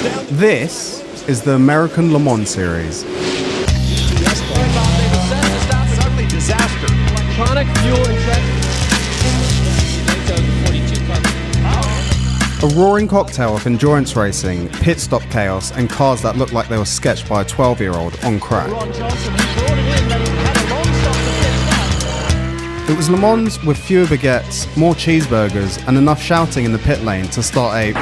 This is the American Le Mans Series. Disaster. Electronic fuel injection. A roaring cocktail of endurance racing, pit stop chaos, and cars that look like they were sketched by a 12-year-old on crack. It was Le Mans with fewer baguettes, more cheeseburgers, and enough shouting in the pit lane to start a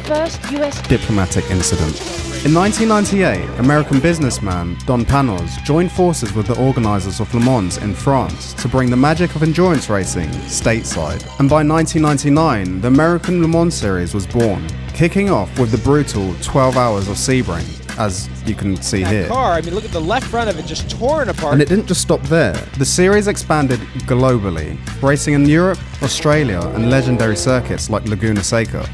first US diplomatic incident. In 1998, American businessman Don Panos joined forces with the organisers of Le Mans in France to bring the magic of endurance racing stateside. And by 1999, the American Le Mans Series was born, kicking off with the brutal 12 hours of Sebring, as you can see here. Car, I mean, look at the left front of it, just torn apart. And it didn't just stop there. The series expanded globally, racing in Europe, Australia, and legendary circuits like Laguna Seca.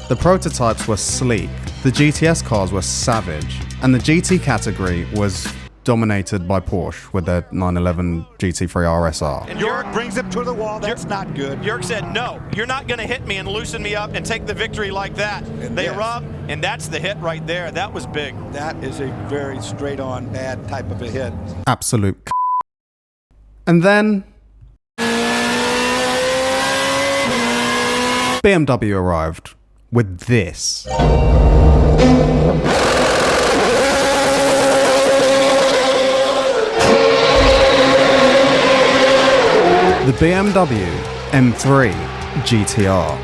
The prototypes were sleek, the GTS cars were savage, and the GT category was dominated by Porsche with their 911 GT3 RSR. And York brings him to the wall. That's not good. York said, no, you're not going to hit me and loosen me up and take the victory like that. And they yes. rub, and that's the hit right there. That was big. That is a very straight-on bad type of a hit. Absolute And then BMW arrived with this. The BMW M3 GTR,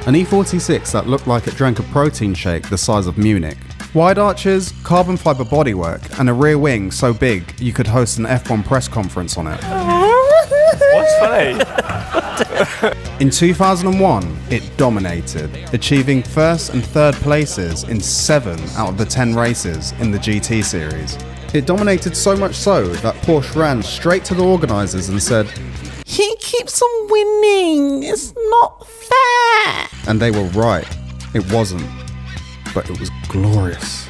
an E46 that looked like it drank a protein shake the size of Munich. Wide arches, carbon fiber bodywork, and a rear wing so big you could host an F1 press conference on it. What's funny? In 2001, it dominated, achieving first and third places in 7 out of the 10 races in the GT series. It dominated so much so that Porsche ran straight to the organisers and said, "He keeps on winning, it's not fair." And they were right, it wasn't, but it was glorious.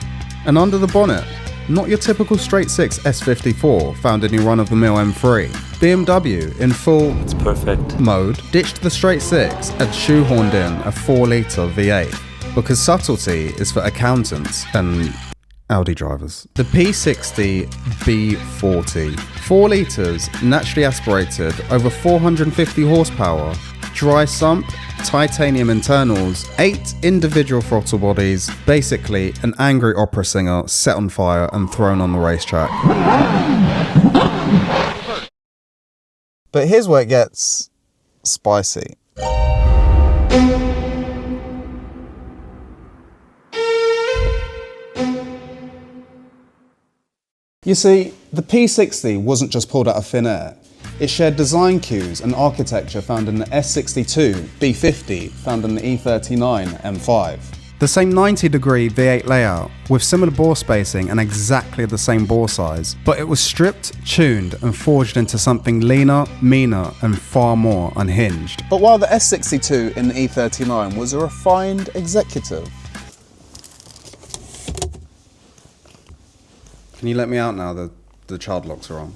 And under the bonnet, not your typical straight 6 S54 found in your run-of-the-mill M3. BMW, in full It's perfect mode, ditched the straight 6 and shoehorned in a 4-litre V8, because subtlety is for accountants and Audi drivers. The P60 B40, 4 litres, naturally aspirated, over 450 horsepower, dry sump, titanium internals, 8 individual throttle bodies, basically an angry opera singer set on fire and thrown on the racetrack. But here's where it gets spicy. You see, the P60 wasn't just pulled out of thin air. It shared design cues and architecture found in the S62, B50, found in the E39 M5. The same 90-degree V8 layout, with similar bore spacing and exactly the same bore size, but it was stripped, tuned, and forged into something leaner, meaner, and far more unhinged. But while the S62 in the E39 was a refined executive. Can you let me out now? The child locks are on.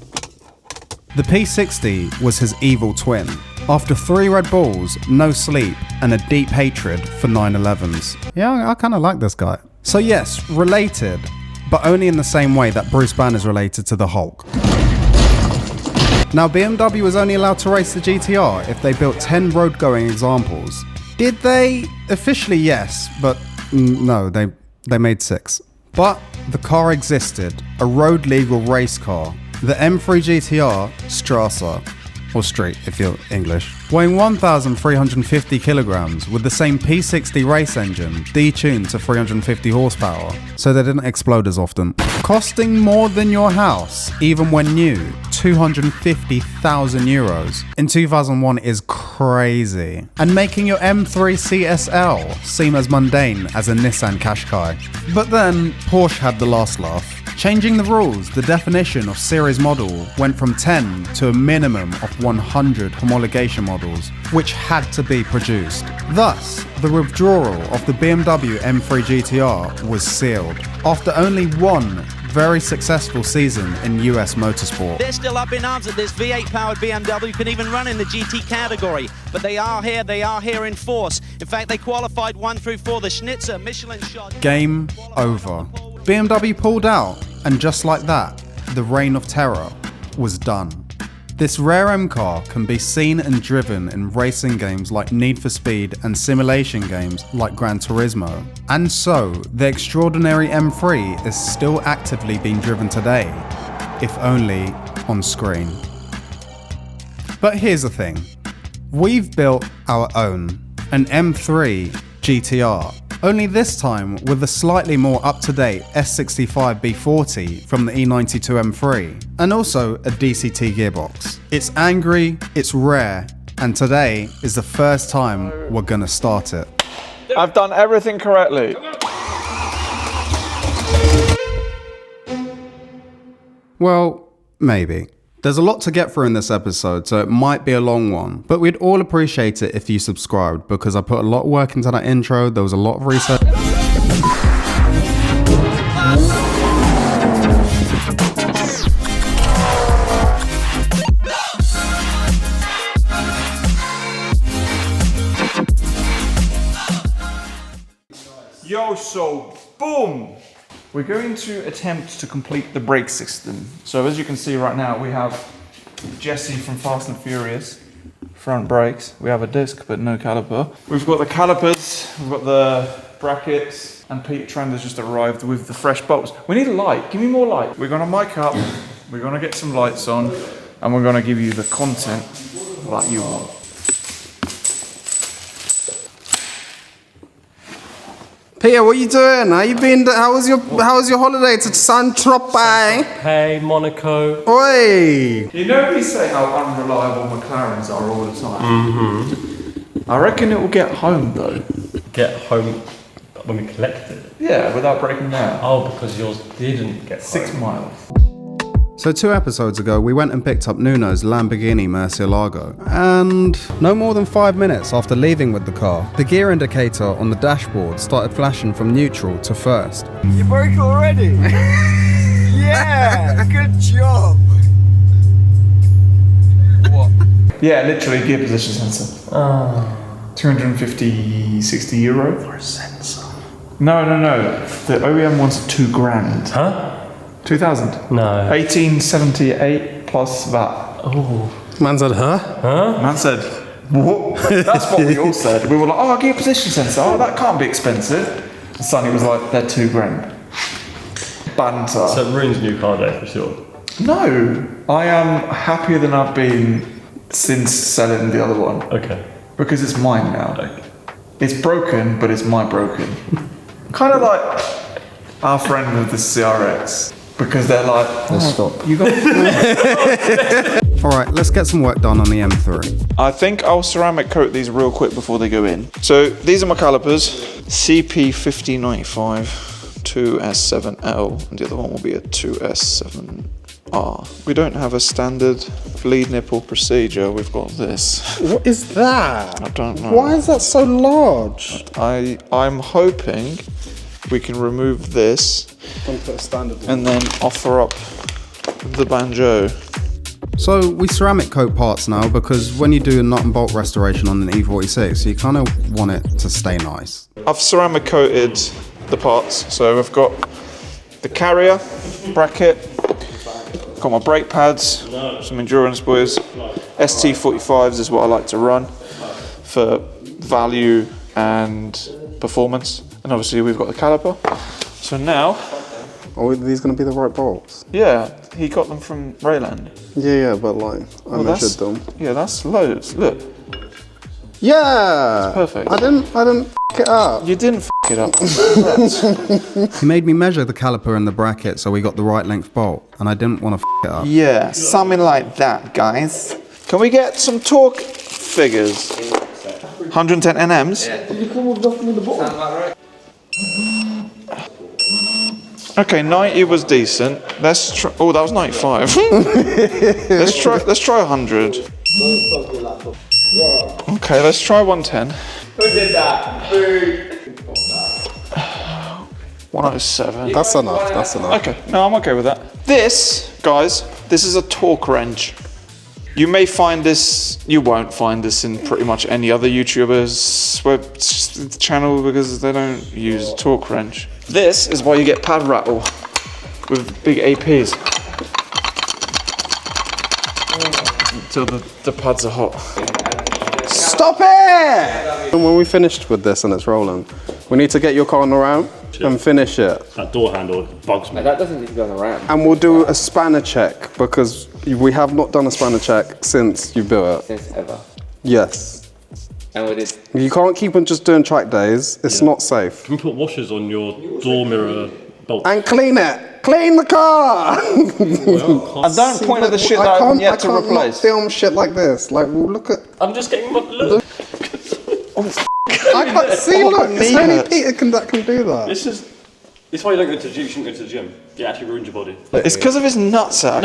The P60 was his evil twin. After 3 Red Bulls, no sleep, and a deep hatred for 911s. Yeah, I kind of like this guy. So yes, related, but only in the same way that Bruce Banner is related to the Hulk. Now, BMW was only allowed to race the GTR if they built 10 road-going examples. Did they? Officially, yes, but no, they made 6. But the car existed, a road-legal race car. The M3 GTR Skrxlla, or Street if you're English, weighing 1,350 kilograms with the same P60 race engine, detuned to 350 horsepower, so they didn't explode as often. Costing more than your house, even when new, €250,000 in 2001 is crazy. And making your M3 CSL seem as mundane as a Nissan Qashqai. But then, Porsche had the last laugh. Changing the rules, the definition of series model went from 10 to a minimum of 100 homologation models, which had to be produced. Thus, the withdrawal of the BMW M3 GTR was sealed. After only one very successful season in US motorsport. They're still up in arms that this V8-powered BMW can even run in the GT category. But they are here in force. In fact, they qualified 1 through 4. The Schnitzer Michelin shot. Game over. BMW pulled out, and just like that, the reign of terror was done. This rare M car can be seen and driven in racing games like Need for Speed and simulation games like Gran Turismo. And so, the extraordinary M3 is still actively being driven today, if only on screen. But here's the thing. We've built our own, an M3 GTR. Only this time with a slightly more up-to-date S65 B40 from the E92 M3, and also a DCT gearbox. It's angry, it's rare, and today is the first time we're gonna start it. I've done everything correctly. Well, maybe. There's a lot to get through in this episode, so it might be a long one, but we'd all appreciate it if you subscribed, because I put a lot of work into that intro, there was a lot of research. Yo, so boom! We're going to attempt to complete the brake system. So as you can see right now, we have Jesse from Fast and Furious, front brakes. We have a disc, but no caliper. We've got the calipers, we've got the brackets, and Pete Trender's just arrived with the fresh bolts. We need a light, give me more light. We're gonna mic up, we're gonna get some lights on, and we're gonna give you the content that you want. Peter, what are you doing? How you been? How was your holiday to Saint-Tropez? Hey, Monaco. Oi! You know we say how unreliable McLarens are all the time? I reckon it will get home though. Get home when we collect it? Yeah, without breaking down. Oh, because yours didn't get 6 miles. So 2 episodes ago, we went and picked up Nuno's Lamborghini Murcielago, and no more than 5 minutes after leaving with the car, the gear indicator on the dashboard started flashing from neutral to first. You broke already? Yeah, good job. What? Yeah, literally gear position sensor. 250, 60 euro. For a sensor. No. The OEM one's $2,000. Huh? 2,000. No. 1878 plus VAT. Oh. Man said, huh? Man said, what? That's what we all said. We were like, oh, gear position sensor. Oh, that can't be expensive. And Sonny was like, they're $2,000. Banter. So it ruins new car day for sure. No, I am happier than I've been since selling the other one. Okay. Because it's mine now. Okay. It's broken, but it's my broken. Kind of like our friend with the CRX. Because they're like, stop. You got. Alright, let's get some work done on the M3. I think I'll ceramic coat these real quick before they go in. So these are my calipers. CP5095 2S7L, and the other one will be a 2S7R. We don't have a standard bleed nipple procedure, we've got this. What is that? I don't know. Why is that so large? I'm hoping we can remove this and then offer up the banjo. So we ceramic coat parts now because when you do a nut and bolt restoration on an E46, you kind of want it to stay nice. I've ceramic coated the parts, so I've got the carrier bracket, got my brake pads, some endurance buoys. ST45s is what I like to run for value and performance, and obviously we've got the caliper. So now, Are these going to be the right bolts? yeah, he got them from Rayland. Yeah, but like, I measured them. Yeah, that's loads. Look, Yeah! It's perfect. I didn't f*** it up. you didn't f it up. He made me measure the caliper and the bracket so we got the right length bolt, and I didn't want to f it up. Yeah, something like that, guys. Can we get some torque figures? 110 NMs? Okay, 90 was decent. Let's try. Oh, that was 95. Let's try 100. Okay, let's try 110. Who did that? 107. That's enough. That's enough. Okay, no, I'm okay with that. This, guys, this is a torque wrench. You may find this, you won't find this in pretty much any other YouTuber's web channel because they don't use a torque wrench. This is why you get pad rattle with big APs. Until the pads are hot. Stop it! And when we finished with this and it's rolling, we need to get your car on the ramp and finish it. That door handle bugs me. That doesn't need to go on the ramp. And we'll do a spanner check because we have not done a spanner check since you built it. Since ever. Yes. And we did. You can't keep on just doing track days. It's not safe. Can we put washers on your door mirror bolt? And clean it. Clean the car. And don't point at the shit that I haven't yet to I can't replace. not film shit like this. Like, well, look at. I'm just getting my look. I can't see. Look, it's only Peter that can do that. This is why you don't go to the gym. You shouldn't go to the gym. It actually ruins your body. It's because of his nutsack.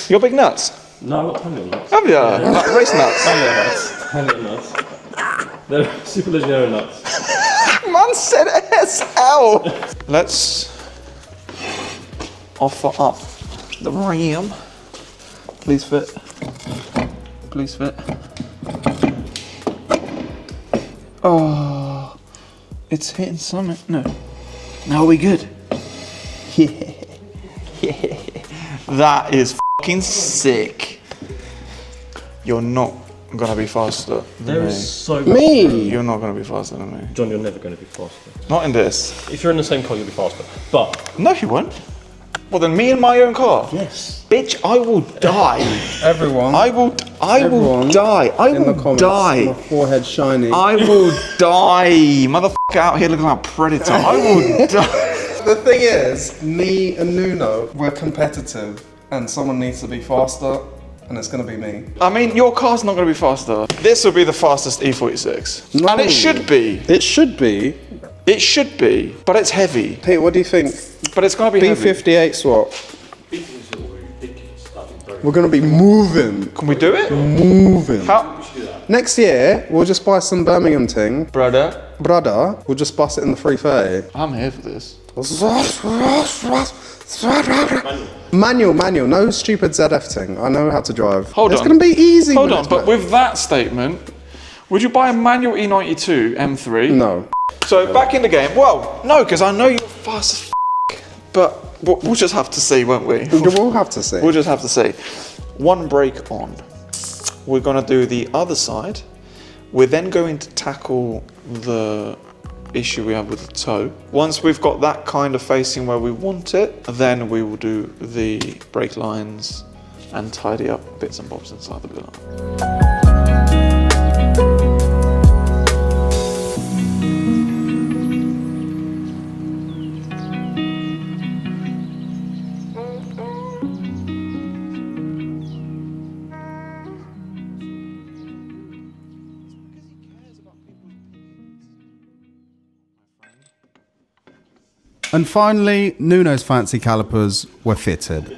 You got big nuts? No, I've got plenty of nuts. Have you? Like race nuts? Plenty of nuts. They're super legendary nuts. Man said SL. Let's offer up the ram. Please fit. Please fit. Oh, it's hitting something. No. Now we good. Yeah. Yeah. That is fucking sick. You're not gonna be faster than me. Me? You're not gonna be faster than me. John, you're never going to be faster. Not in this. If you're in the same car, you'll be faster. But No, you won't. Well, then me in my own car. yes, Bitch, I will die. Everyone. I will die. I will die. My forehead shiny. I will die. Motherfucker out here looking like a predator. I will die. The thing is, me and Nuno, we're competitive, and someone needs to be faster, and it's gonna be me. I mean, your car's not going to be faster. This will be the fastest E46. No. And it should be. It should be. It should be. But it's heavy. Pete, what do you think? But it's going to be heavy. B58 swap. We're gonna be moving. Can we do it? Moving. How? Next year, we'll just buy some Birmingham thing. Brother, We'll just bust it in the 330. I'm here for this. Manual, no stupid ZF thing. I know how to drive. Hold it's on. gonna be easy. Hold when on, it's but wet. with that statement, would you buy a manual E92 M3? No. So back in the game, well, no, because I know you're fast as but we'll just have to see, won't we? We'll have to see. We'll just have to see. One brake on. We're gonna do the other side. We're then going to tackle the issue we have with the toe. Once we've got that kind of facing where we want it, then we will do the brake lines and tidy up bits and bobs inside the bill. And finally, Nuno's fancy calipers were fitted.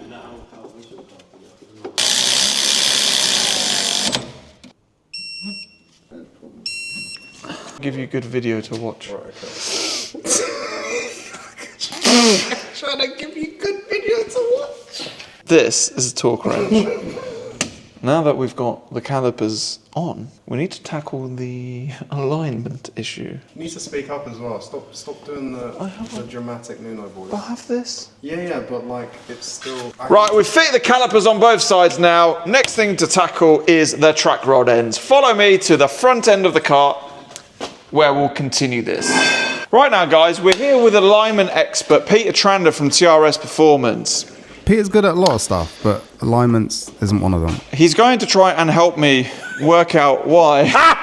Give you a good video to watch. Trying to give you good video to watch. This is a torque wrench. Now that we've got the calipers on, we need to tackle the alignment issue. You need to speak up as well. Stop doing the dramatic Nuno voice. I have this. Yeah, but like it's still. Right, we've fitted the calipers on both sides now. Next thing to tackle is the track rod ends. Follow me to the front end of the car where we'll continue this. Right now, guys, we're here with alignment expert Peter Trander from TRS Performance. Peter's good at a lot of stuff, but alignments isn't one of them. He's going to try and help me work out why. how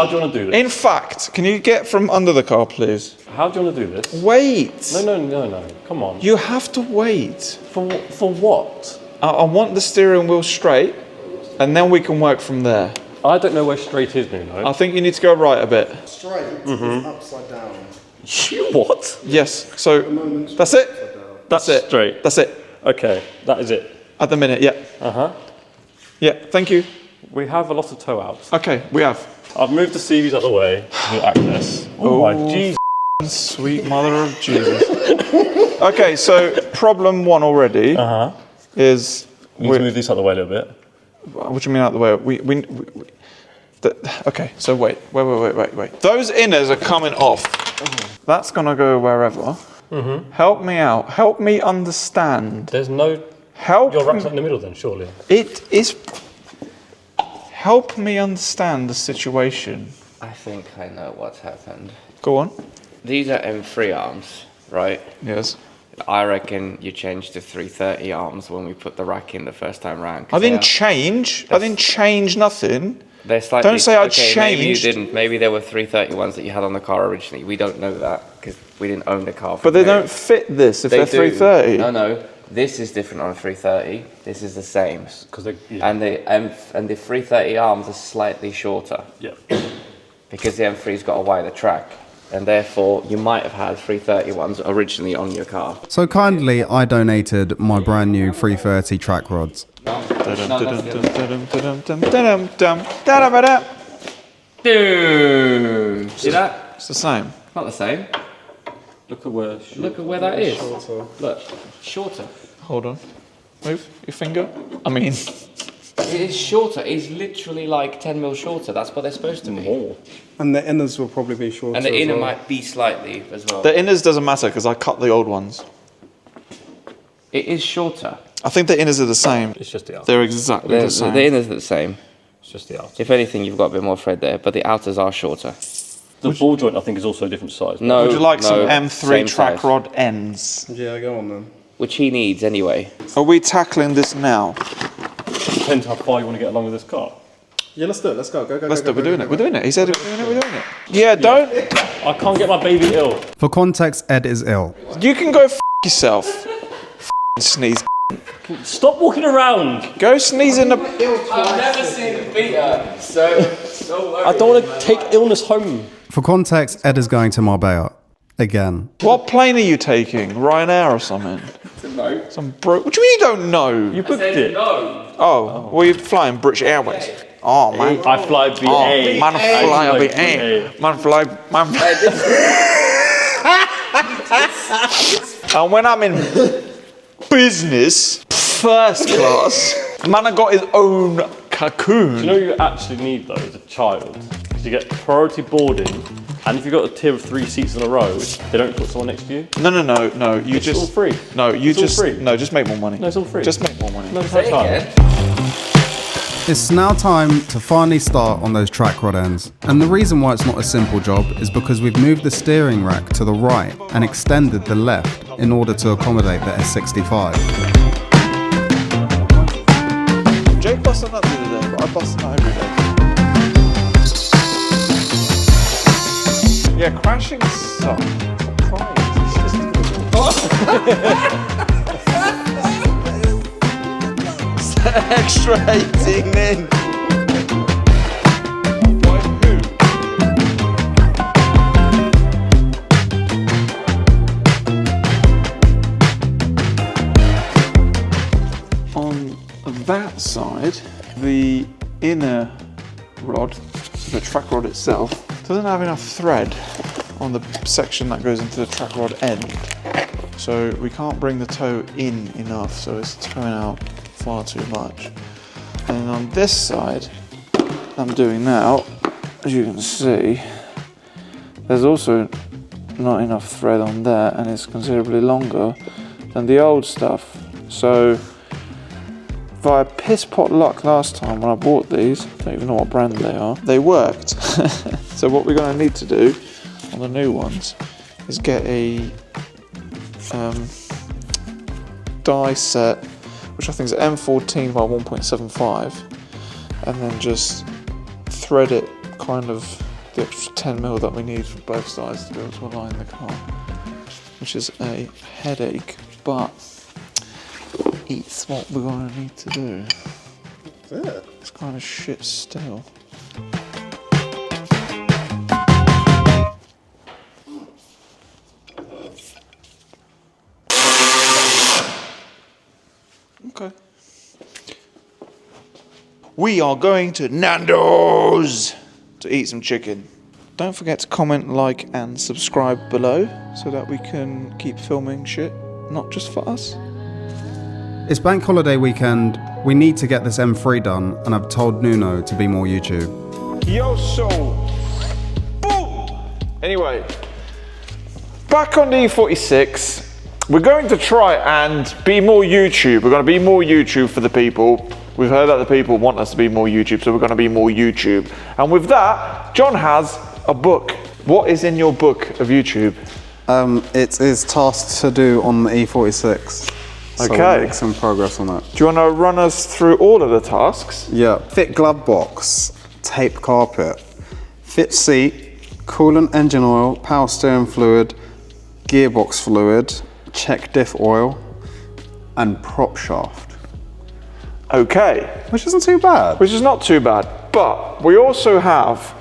do you want to do this? In fact, can you get from under the car, please? How do you want to do this? Wait. No. Come on. You have to wait. For what? I want the steering wheel straight, and then we can work from there. I don't know where straight is, Nuno. I think you need to go right a bit. Straight. It's upside down. What? Yes, so that's it. That's it. Straight. That's it. Okay, that is it. At the minute, yeah. Uh-huh. Yeah, thank you. We have a lot of toe outs. Okay, we have. I've moved the CVs out of the way. New access. Oh my jeez. Sweet mother of Jesus. Okay, so problem one already is... We need to move this out of the way a little bit. What do you mean out of the way? Okay, so wait. Those inners are coming off. That's gonna go wherever. Help me out. Help me understand. There's no... Help. Your rack's not in the middle then, surely. It is... Help me understand the situation. I think I know what's happened. Go on. These are M3 arms, right? Yes. I reckon you changed to 330 arms when we put the rack in the first time round. I didn't change. I didn't change nothing. They're slightly... Don't say I okay, changed. Maybe you didn't. Maybe there were 330 ones that you had on the car originally. We don't know that because we didn't own the car. But they don't fit this if they're 330. No. This is different on a 330. This is the same. And the 330 arms are slightly shorter. Yeah. Because the M3's got a wider track. And therefore, you might have had 330 ones originally on your car. So kindly, I donated my brand new 330 track rods. Dude! See that? It's the same. Not the same. Look at where that is. Shorter. Look, shorter. Hold on. Move your finger. I mean... It is shorter. It's literally like 10 mil shorter. That's what they're supposed to be. More. And the inners will probably be shorter. And the inner might be slightly as well. The inners doesn't matter because I cut the old ones. It is shorter. I think the inners are the same. It's just the outer. They're exactly the same. The inners are the same. It's just the outer. If anything, you've got a bit more thread there, but the outers are shorter. The ball joint, I think, is also a different size. No. Would you like some no, M3 track size. rod ends? Yeah, go on then. Which he needs anyway. Are we tackling this now? Depends how far you want to get along with this car. Yeah, let's do it. Let's go. Go. Let's do it. We're doing it. We're doing it. He said we're doing it. We're doing it. Yeah, don't. I can't get my baby ill. For context, Ed is ill. You can go f yourself. Sneeze. Stop walking around. Go sneeze in the. I've never seen Peter so I don't want to take illness home. For context, Ed is going to Marbella. Again. What plane are you taking? Ryanair or something? No. Some bro. What do you mean you don't know? You booked it. No. Oh, well, you're flying British Airways. Oh, man. I fly BA. Oh, man, fly BA. Man, fly. And when I'm in business, first class, man, I got his own cocoon. Do you know what you actually need, though, as a child? Is you get priority boarding, and if you've got a tier of 3 seats in a row, they don't put someone next to you. No. You It's just all free. No, you It's all just free. no. Just make more money. No, it's all free. Just make more money. No, it's not. It's now time to finally start on those track rod ends. And the reason why it's not a simple job is because we've moved the steering rack to the right and extended the left in order to accommodate the S65. Jake busted that the other day, but I busted that every day. Yeah, crashing sucks. Extra 18 in. On that side, the inner rod, the track rod itself, doesn't have enough thread on the section that goes into the track rod end. So we can't bring the toe in enough, so it's towing out far too much. And on this side, I'm doing now, as you can see, there's also not enough thread on there, and it's considerably longer than the old stuff. So via piss pot luck last time when I bought these, don't even know what brand they are, they worked. So what we're going to need to do on the new ones is get a die set, which I think is M14 by 1.75, and then just thread it kind of the extra 10 mil that we need for both sides to be able to align the car, which is a headache, but it's what we're going to need to do. It's kind of shit still. Okay. we are going to Nando's to eat some chicken. Don't forget to comment, like, and subscribe below so that we can keep filming shit, not just for us. It's bank holiday weekend. We need to get this M3 done, and I've told Nuno to be more YouTube. Yo, so boom. Anyway, back on the E46. We're going to try and be more YouTube. We're going to be more YouTube for the people. We've heard that the people want us to be more YouTube, so we're going to be more YouTube. And with that, John has a book. What is in your book of YouTube? It is tasks to do on the E46. So Okay. we'll make some progress on that. Do you want to run us through all of the tasks? Yeah. Fit glove box, tape carpet, fit seat, coolant engine oil, power steering fluid, gearbox fluid, check diff oil, and prop shaft. Okay. Which isn't too bad. Which is not too bad. But we also have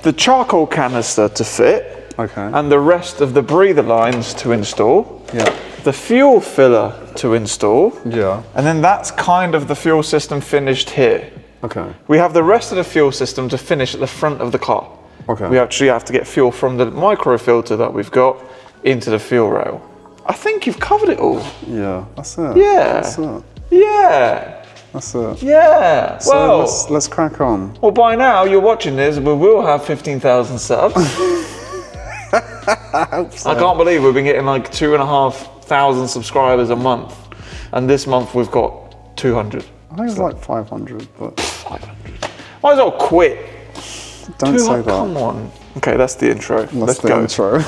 the charcoal canister to fit. Okay. And the rest of the breather lines to install. Yeah. The fuel filler to install. Yeah. And then that's kind of the fuel system finished here. Okay. We have the rest of the fuel system to finish at the front of the car. Okay. We actually have to get fuel from the micro filter that we've got into the fuel rail. I think you've covered it all. Yeah, that's it. Yeah. That's it. Yeah. That's it. Yeah. So Well, let's crack on. well, by now you're watching this, we will have 15,000 subs. I can't believe we've been getting like 2,500 subscribers a month, and this month we've got 200. I think it's like 500, but 500. Might as well quit. don't say that. Come on. Okay, that's the intro. That's Let's the go. intro.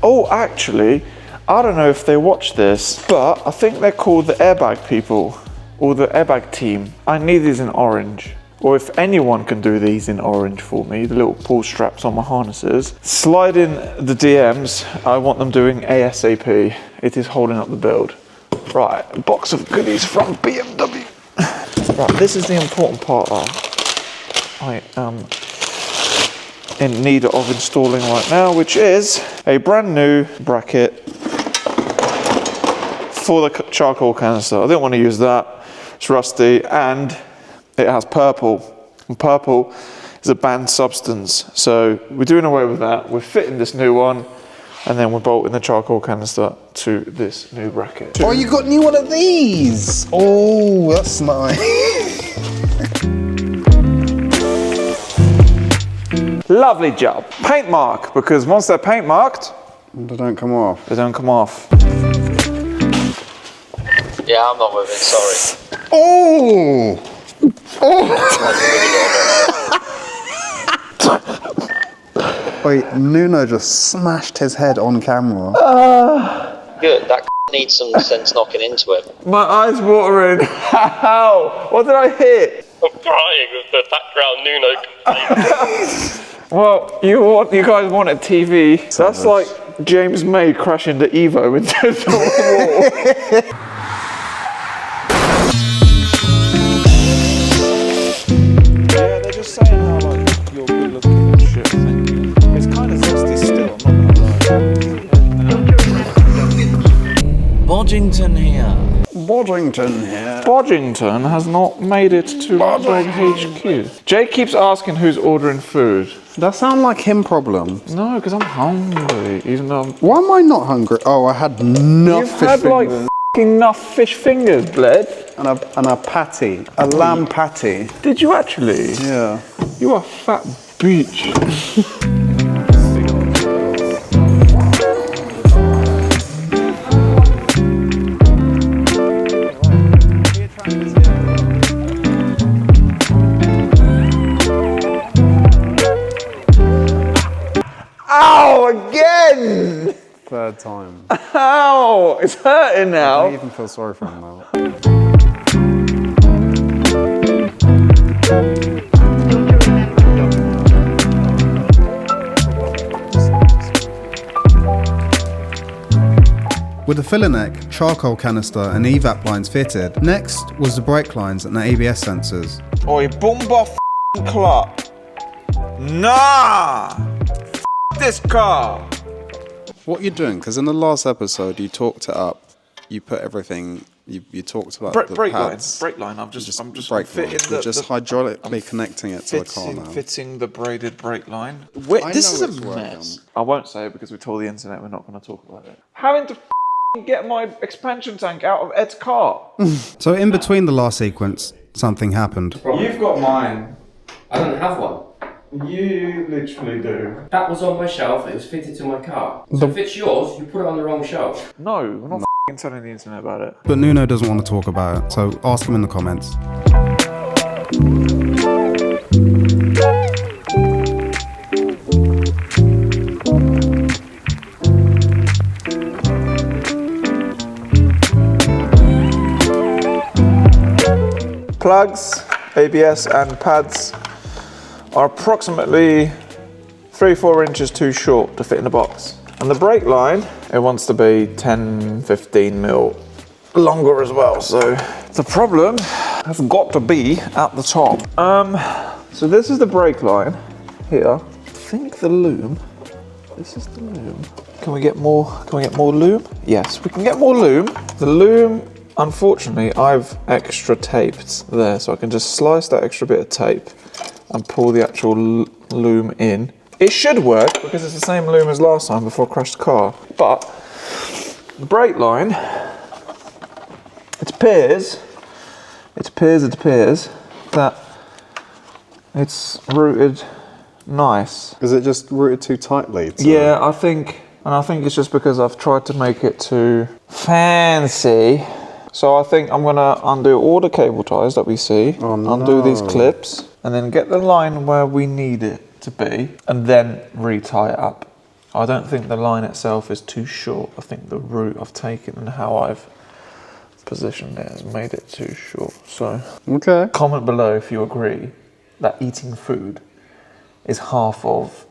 Oh, actually, I don't know if they watch this, but I think they're called the airbag people or the airbag team. I need these in orange. Or if anyone can do these in orange for me, the little pull straps on my harnesses, slide in the DMs. I want them doing ASAP. It is holding up the build. Right, a box of goodies from BMW. Right, this is the important part I am in need of installing right now, which is a brand new bracket for the charcoal canister. I didn't want to use that. It's rusty, and it has purple, and purple is a banned substance. So we're doing away with that. We're fitting this new one, and then we're bolting the charcoal canister to this new bracket. Oh, you got new one of these. Oh, that's nice. Lovely job. Paint mark, because once they're paint marked, they don't come off. They don't come off. Yeah, I'm not moving, sorry. Oh! Wait, Nuno just smashed his head on camera. Good, that needs some sense knocking into him. My eyes watering. How? What did I hit? I'm crying with the background Nuno complaining. Well, you guys want a TV. That's like James May crashing the Evo into the wall. Yeah, they're just saying how like you're good looking and shit. Thank you. It's kind of zesty still, I'm not gonna lie. Bodgington here. Bodgington here. Bodgington has not made it to Dog HQ. Jay keeps asking who's ordering food. That sound like him problem. No, because I'm hungry, even though I'm... Why am I not hungry? Oh, I had enough You've fish had like fingers. enough fish fingers, bled. And a patty. A lamb patty. Did you actually? Yeah. You are a fat beach. Ow, again! Third time. Ow, it's hurting now. I don't even feel sorry for him now. With the filler neck, charcoal canister and evap lines fitted, next was the brake lines and the ABS sensors. Oi, bumba f***ing clock. Nah! F*** this car! What you're doing, because in the last episode you talked it up, you put everything You talked about the brake line. pads. Brake line. I'm just brake fitting line. We're just hydraulically connecting it to the car now. Fitting the braided brake line. I This is know a it's working. mess. I won't say it because we told the internet we're not going to talk about it. Having to get my expansion tank out of Ed's car. So in between the last sequence, something happened. You've got mine. I don't have one. You literally do. That was on my shelf, it was fitted to my car. So if it's yours, you put it on the wrong shelf. No, we're not telling the internet about it. But Nuno doesn't want to talk about it, so ask him in the comments. Plugs, ABS and pads are approximately 3-4 inches too short to fit in the box. And the brake line, it wants to be 10-15 mil longer as well. So the problem has got to be at the top. So this is the brake line here. I think the loom, this is the loom. Can we get more loom? Yes, we can get more loom. The loom, unfortunately, I've extra taped there, so I can just slice that extra bit of tape and pull the actual loom in. It should work because it's the same loom as last time before I crashed the car. But the brake line, it appears that it's routed nice. Is it just routed too tightly? Yeah, I think it's just because I've tried to make it too fancy. So I think I'm gonna undo all the cable ties that we see, undo these clips, and then get the line where we need it to be, and then re-tie it up. I don't think the line itself is too short. I think the route I've taken and how I've positioned it has made it too short. So comment below if you agree that eating food is half of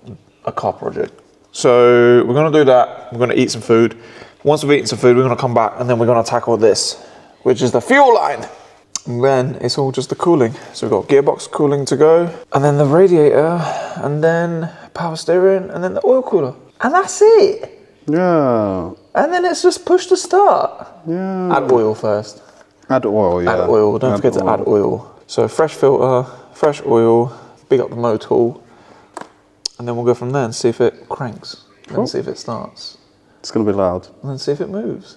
a car project. So we're gonna do that. We're gonna eat some food. Once we've eaten some food, we're gonna come back and then we're gonna tackle this, which is the fuel line. And then it's all just the cooling. So we've got gearbox cooling to go, and then the radiator, and then power steering, and then the oil cooler. And that's it. Yeah. And then it's just push to start. Yeah. Add oil first. Add oil, yeah. Add oil, don't forget to add oil. So fresh filter, fresh oil, big up the motor, and then we'll go from there and see if it cranks, and then see if it starts. It's gonna be loud. And then see if it moves.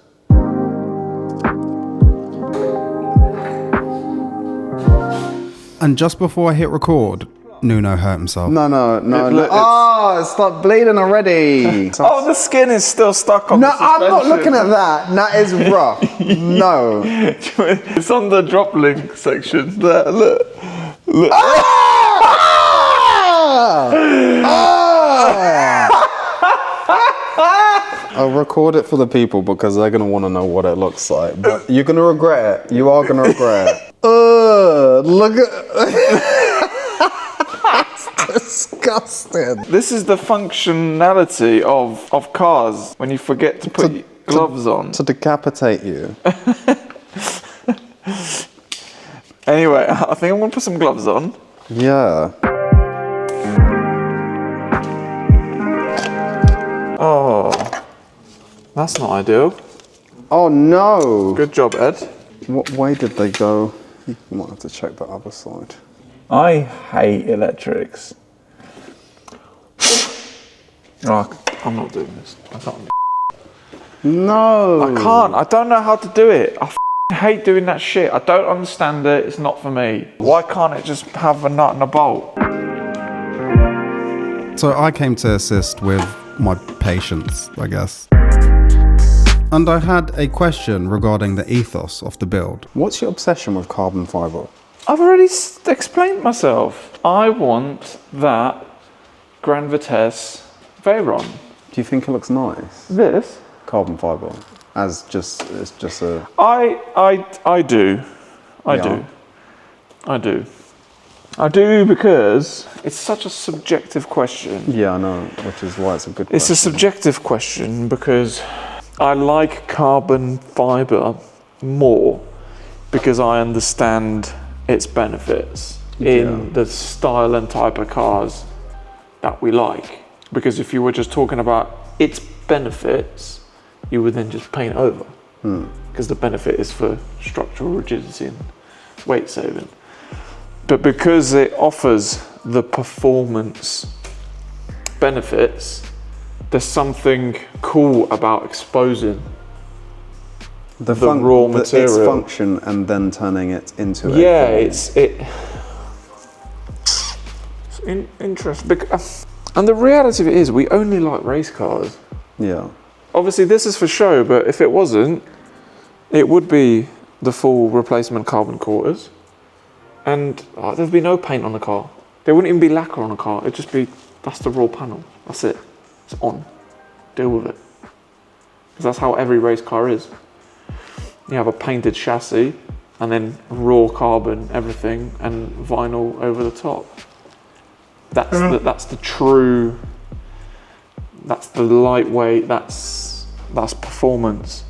And just before I hit record, Nuno hurt himself. No. It's like bleeding already. Oh, the skin is still stuck on the suspension. I'm not looking at that. That is rough. No. It's on the drop link section. There, look. I'll record it for the people because they're going to want to know what it looks like. But you're going to regret it. You are going to regret it. Look at... That's disgusting. This is the functionality of cars when you forget to put gloves on. To decapitate you. Anyway, I think I'm going to put some gloves on. Yeah. Oh, that's not ideal. Oh no! Good job, Ed. What way did they go? You might have to check the other side. I hate electrics. Oh, I'm not doing this. I can't. No! I can't. I don't know how to do it. I hate doing that shit. I don't understand it. It's not for me. Why can't it just have a nut and a bolt? So I came to assist with my patience, I guess. And I had a question regarding the ethos of the build. What's your obsession with carbon fibre? I've already explained myself. I want that Grand Vitesse Veyron. Do you think it looks nice? This? Carbon fibre. It's just a... I do. I do because it's such a subjective question. Yeah, I know, which is why it's a good question. It's a subjective question because I like carbon fibre more because I understand its benefits in the style and type of cars that we like. Because if you were just talking about its benefits, you would then just paint over. because the benefit is for structural rigidity and weight saving. But because it offers the performance benefits, there's something cool about exposing the raw material. Its function and then turning it into it's interesting. And the reality of it is, we only like race cars. Yeah. Obviously, this is for show, but if it wasn't, it would be the full replacement carbon quarters, and there'd be no paint on the car. There wouldn't even be lacquer on the car. It'd just be, that's the raw panel. That's it. It's on. Deal with it. Because that's how every race car is. You have a painted chassis, and then raw carbon, everything, and vinyl over the top. That's the true. That's the lightweight. That's performance.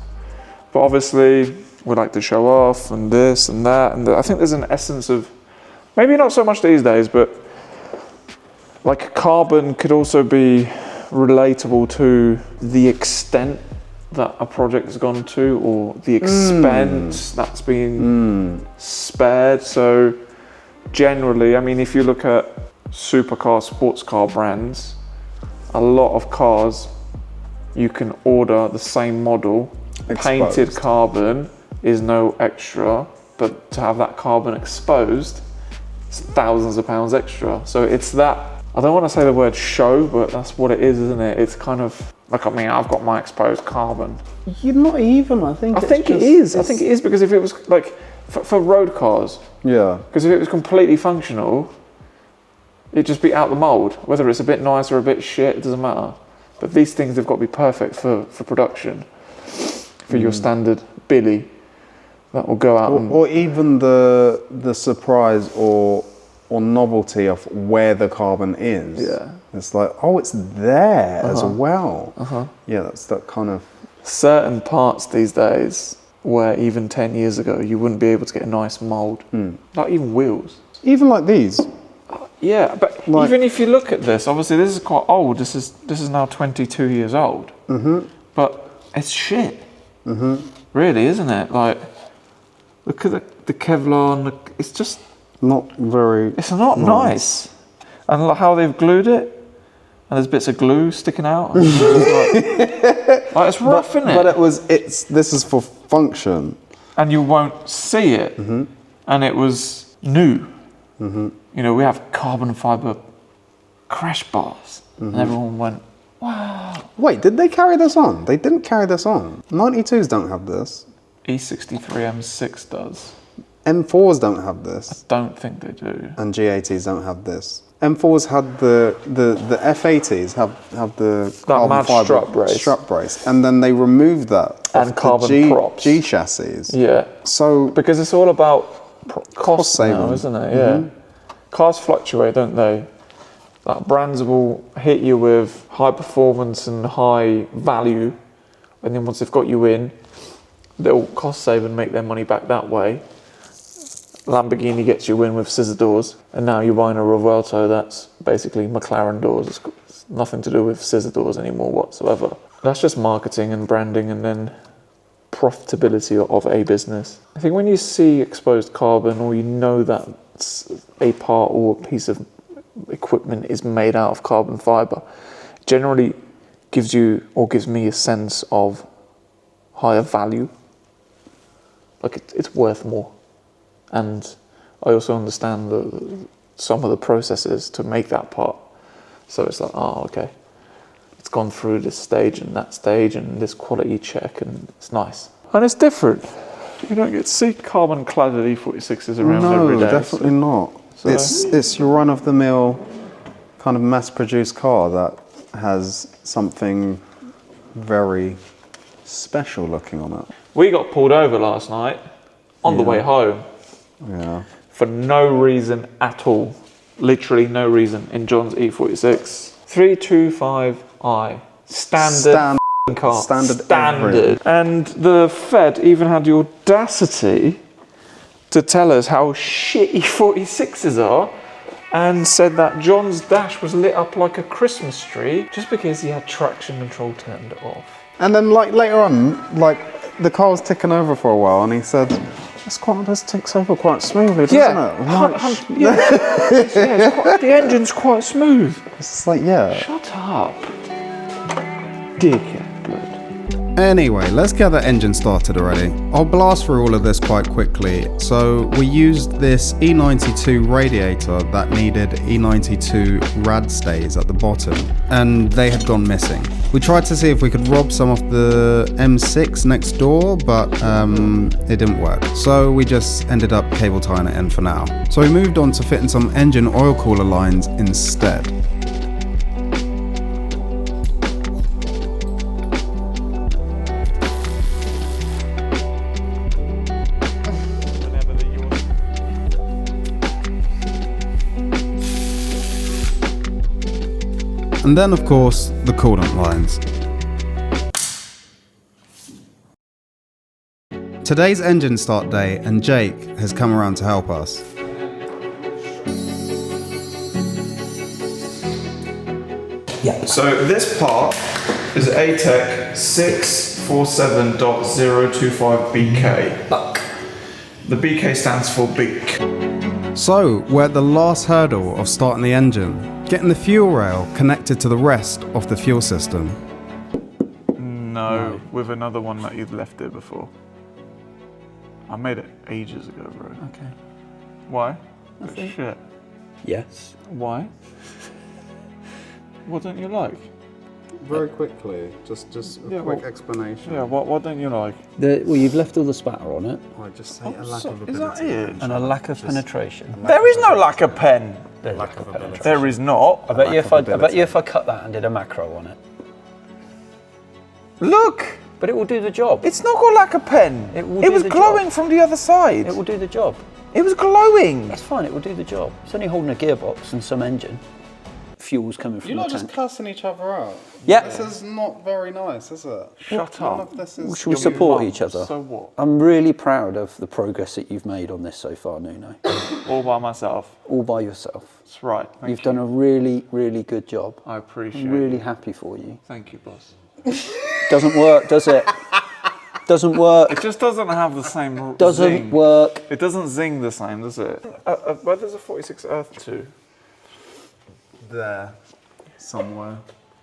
But obviously, we like to show off and this and that, and I think there's an essence of, maybe not so much these days, but like carbon could also be relatable to the extent that a project has gone to, or the expense that's been spared. So generally, I mean, if you look at supercar, sports car brands, a lot of cars, you can order the same model, painted carbon is no extra, but to have that carbon exposed, it's thousands of pounds extra. So it's that, I don't want to say the word show, but that's what it is, isn't it? It's kind of, look at me, I've got my exposed carbon. You're not even, I think it is. I think it is, because if it was like, for road cars, because if it was completely functional, it'd just be out the mould. Whether it's a bit nice or a bit shit, it doesn't matter. But these things have got to be perfect for production, for your standard Billy that will go out. Or even the surprise or novelty of where the carbon is. Yeah. It's like, oh, it's there as well. Yeah, that's that kind of... Certain parts these days where even 10 years ago you wouldn't be able to get a nice mould. Like even wheels. Even like these. Yeah, but like, even if you look at this, obviously this is quite old. This is now 22 years old. But it's shit. Really, isn't it? Like, look at the Kevlar. It's just not very. It's not nice. And look how they've glued it. And there's bits of glue sticking out. And it's rough, isn't it? But this is for function. And you won't see it. And it was new. You know, we have carbon fibre crash bars. And everyone went, wow. Wait, did they carry this on? They didn't carry this on. 92s don't have this. E63 M6 does. M4s don't have this. I don't think they do. And G80s don't have this. M4s had the F80s have the carbon fibre strut brace, and then they removed that and carbon props. G chassis. Yeah. So because it's all about cost saving, now, isn't it? Yeah. Cars fluctuate, don't they? Like brands will hit you with high performance and high value, and then once they've got you in, they'll cost save and make their money back that way. Lamborghini gets you in with scissor doors, and now you're buying a Revuelto that's basically McLaren doors. It's nothing to do with scissor doors anymore whatsoever. That's just marketing and branding, and then profitability of a business. I think when you see exposed carbon, or you know that a part or a piece of equipment is made out of carbon fibre, it generally gives you, or gives me, a sense of higher value. Like it's worth more. And I also understand some of the processes to make that part. So it's like, oh, okay. It's gone through this stage and that stage and this quality check, and it's nice. And it's different. You don't get to see carbon-cladded E46s around every day. No, definitely not. So it's your run-of-the-mill kind of mass-produced car that has something very special looking on it. We got pulled over last night on the way home. Yeah. For no reason at all. Literally no reason, in John's E46. 325i. Standard car. Standard. And the Fed even had the audacity to tell us how shit E46s are, and said that John's dash was lit up like a Christmas tree just because he had traction control turned off. And then like later on, like the car was ticking over for a while, and he said, this ticks over quite smoothly, doesn't it? The engine's quite smooth. It's just like, yeah. Shut up. Dickhead. Anyway, let's get that engine started already. I'll blast through all of this quite quickly. So we used this E92 radiator that needed E92 rad stays at the bottom, and they had gone missing. We tried to see if we could rob some of the M6 next door, but it didn't work. So we just ended up cable tying it in for now. So we moved on to fitting some engine oil cooler lines instead. And then, of course, the coolant lines. Today's engine start day, and Jake has come around to help us. Yeah. So this part is ATEC 647.025BK. Buck. The BK stands for beak. So, we're at the last hurdle of starting the engine, getting the fuel rail connected to the rest of the fuel system. No, with another one that you'd left there before. I made it ages ago, bro. Okay. Why? Nothing. Shit. Yes. Why? What don't you like? Very quickly, just a quick explanation. Yeah, what don't you like? Well, you've left all the spatter on it. I just say a lack of Is that ability. it? And a lack of penetration. There is no lack of pen. There's lack of penetration. There is not. I bet you if I cut that and did a macro on it. Look! But it will do the job. It's not got lack of pen. It was glowing from the other side. It will do the job. It was glowing. That's fine, it will do the job. It's only holding a gearbox and some engine. Fuel's coming from You're the not tank. just cussing each other out. Yeah. This is not very nice, is it? Shut None up. of this is. Should we support each other? So what? I'm really proud of the progress that you've made on this so far, Nuno. All by myself. All by yourself. That's right. You've done a really, really good job. I appreciate it. I'm really happy for you. Thank you, boss. Doesn't work, does it? Doesn't work. It just doesn't have the same Doesn't zing. work. It doesn't zing the same, does it? Where does a 46 Earth to? There. Somewhere.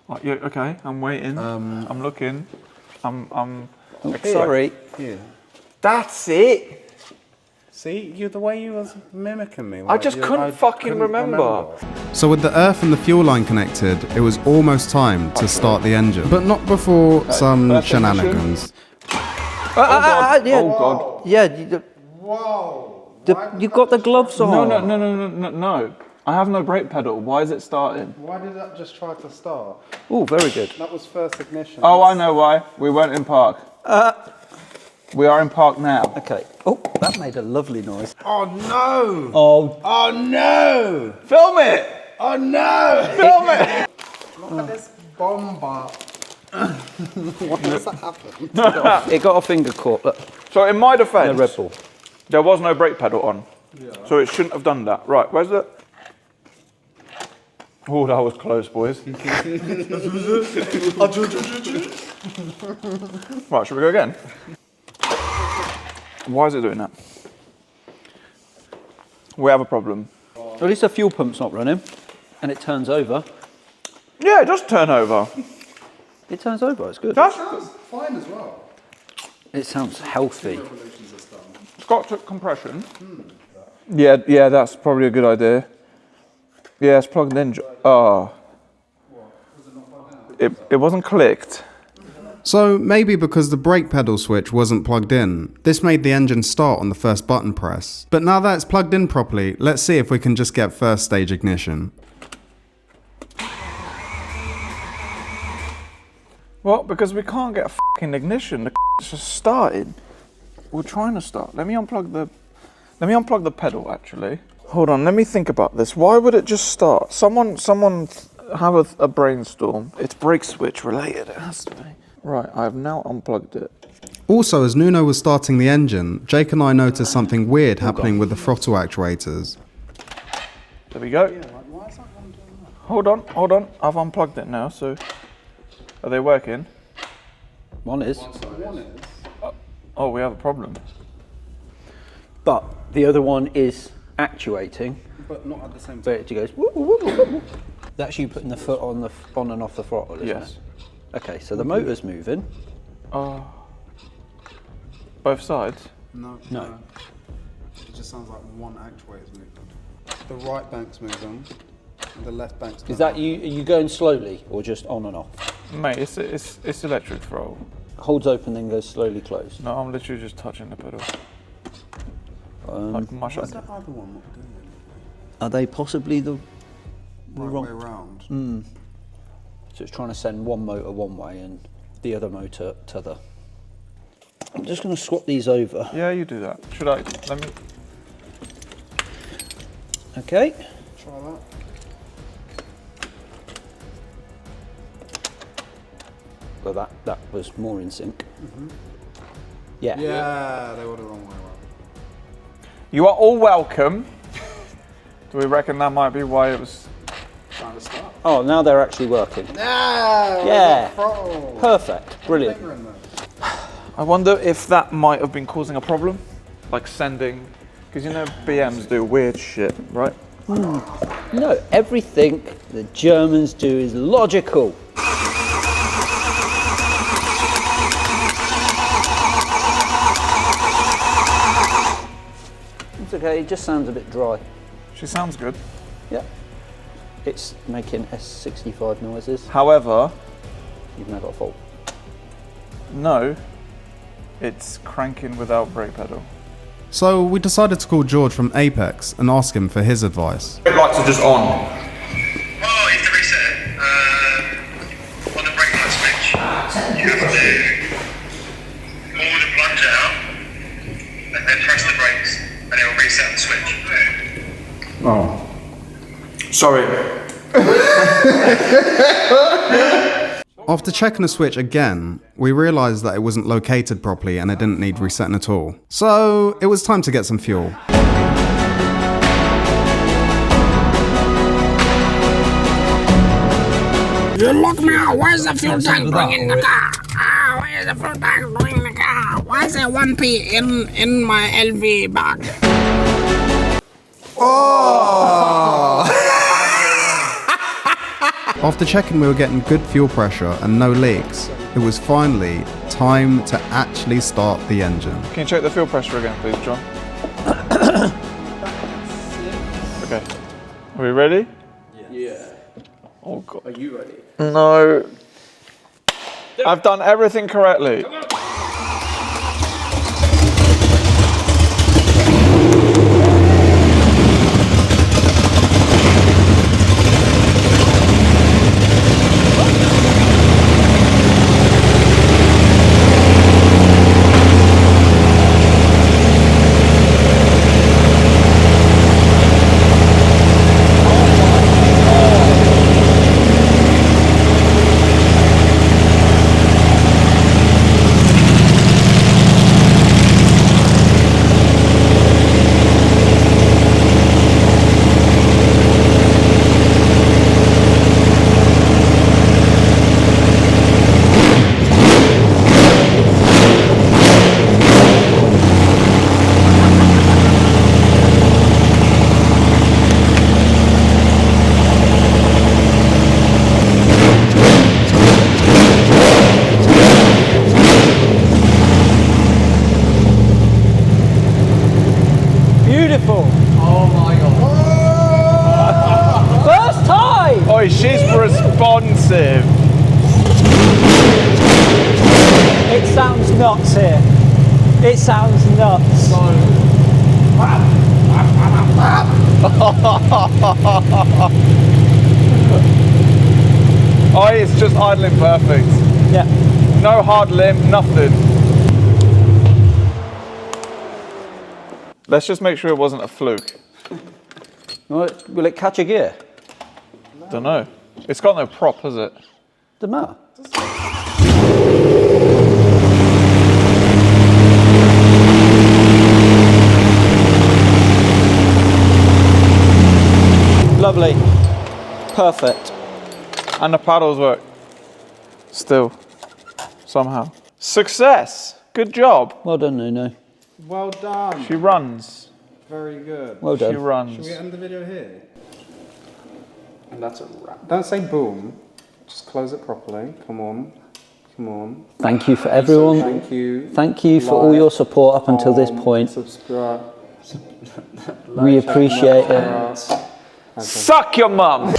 Right, yeah, okay, I'm waiting. I'm looking. I'm Oh, sorry. Here. That's it. See, the way you was mimicking me. I just couldn't fucking remember. So with the earth and the fuel line connected, it was almost time to start the engine. But not before some shenanigans. Yeah. Oh God. Yeah. Whoa. You've got the gloves on. No. I have no brake pedal. Why is it starting? Why did that just try to start? Oh, very good. That was first ignition. Oh, I know why. We weren't in park. We are in park now. Okay. Oh, that made a lovely noise. Oh no! Oh No! Film it! Oh no! Film it! Look at this bomber. What does that happen? It got a finger caught. Look, So in my defence, the Red Bull. there was no brake pedal on. Yeah. So it shouldn't have done that. Right, where's the... Oh, that was close, boys. Right, should we go again? Why is it doing that? We have a problem. At least the fuel pump's not running, and it turns over. Yeah, it does turn over. It turns over, it's good. That's Fine as well. It sounds healthy. it's got compression. Yeah, that's probably a good idea. Yeah, it's plugged in. Oh. It wasn't clicked. So maybe because the brake pedal switch wasn't plugged in, this made the engine start on the first button press. But now that it's plugged in properly, let's see if we can just get first stage ignition. Well, because we can't get a fucking ignition, the it's just started. We're trying to start. Let me unplug the pedal actually. Hold on, let me think about this. Why would it just start? Someone have a brainstorm. It's brake switch related, it has to be. Right, I have now unplugged it. Also, as Nuno was starting the engine, Jake and I noticed something weird happening with the throttle actuators. There we go. Hold on. I've unplugged it now, so... Are they working? One is. Oh, we have a problem. But the other one is actuating. But not at the same time. But it goes. Whoop, whoop, whoop, whoop. That's you putting the foot on and off the throttle, isn't Yes. it? Okay, so the motor's moving. Both sides? No. It just sounds like one actuator's moving. The right bank's moving, and the left bank's moving. Is that you? Are you going slowly or just on and off? Mate, it's electric throttle. Holds open, then goes slowly closed. No, I'm literally just touching the pedal. What's that other one not doing? Are they possibly the Right way around. So it's trying to send one motor one way and the other motor t'other. I'm just going to swap these over. Yeah, you do that. Should I? Let me. Okay. Try that. Well, that was more in sync. Yeah. Yeah, they were the wrong way around. You are all welcome. Do we reckon that might be why it was Trying to start. Oh, now they're actually working. Yeah. Perfect. Brilliant. I wonder if that might have been causing a problem, like sending, because you know BMs do weird shit, right? No, everything the Germans do is logical. It's okay, it just sounds a bit dry. She sounds good. Yeah. It's making S65 noises. However, you've now got a fault. No, it's cranking without brake pedal. So we decided to call George from Apex and ask him for his advice. Brake lights are just on. Oh, you have to reset it. On the brake light switch, you have to pull the plunger out and then press the brakes and it will reset the switch. Oh. Sorry. After checking the switch again, we realised that it wasn't located properly and it didn't need resetting at all. So it was time to get some fuel. You locked me out. Where's the fuel tank going in the car? Where's the fuel tank going in the car? Why is there 1p in my LV bag? After checking we were getting good fuel pressure and no leaks, it was finally time to actually start the engine. Can you check the fuel pressure again, please, John? Okay. Are we ready? Yeah. Oh God. Are you ready? No. I've done everything correctly. She's responsive. It sounds nuts here. It sounds nuts. Oh, it's just idling perfect. Yeah. No hard limb, nothing. Let's just make sure it wasn't a fluke. Will it catch a gear? Don't know. It's got no prop, has it? Doesn't matter. Lovely. Perfect. And the paddles work. Still. Somehow. Success! Good Good job. Well done, Nuno. Well done. She runs. Very good. Well done. She runs. Should we end the video here? And that's a wrap. Don't say boom. Just close it properly. Come on. Come on. Thank you for everyone. Thank you. Thank you for all your support up until this point. Subscribe. We appreciate it. Suck your mum.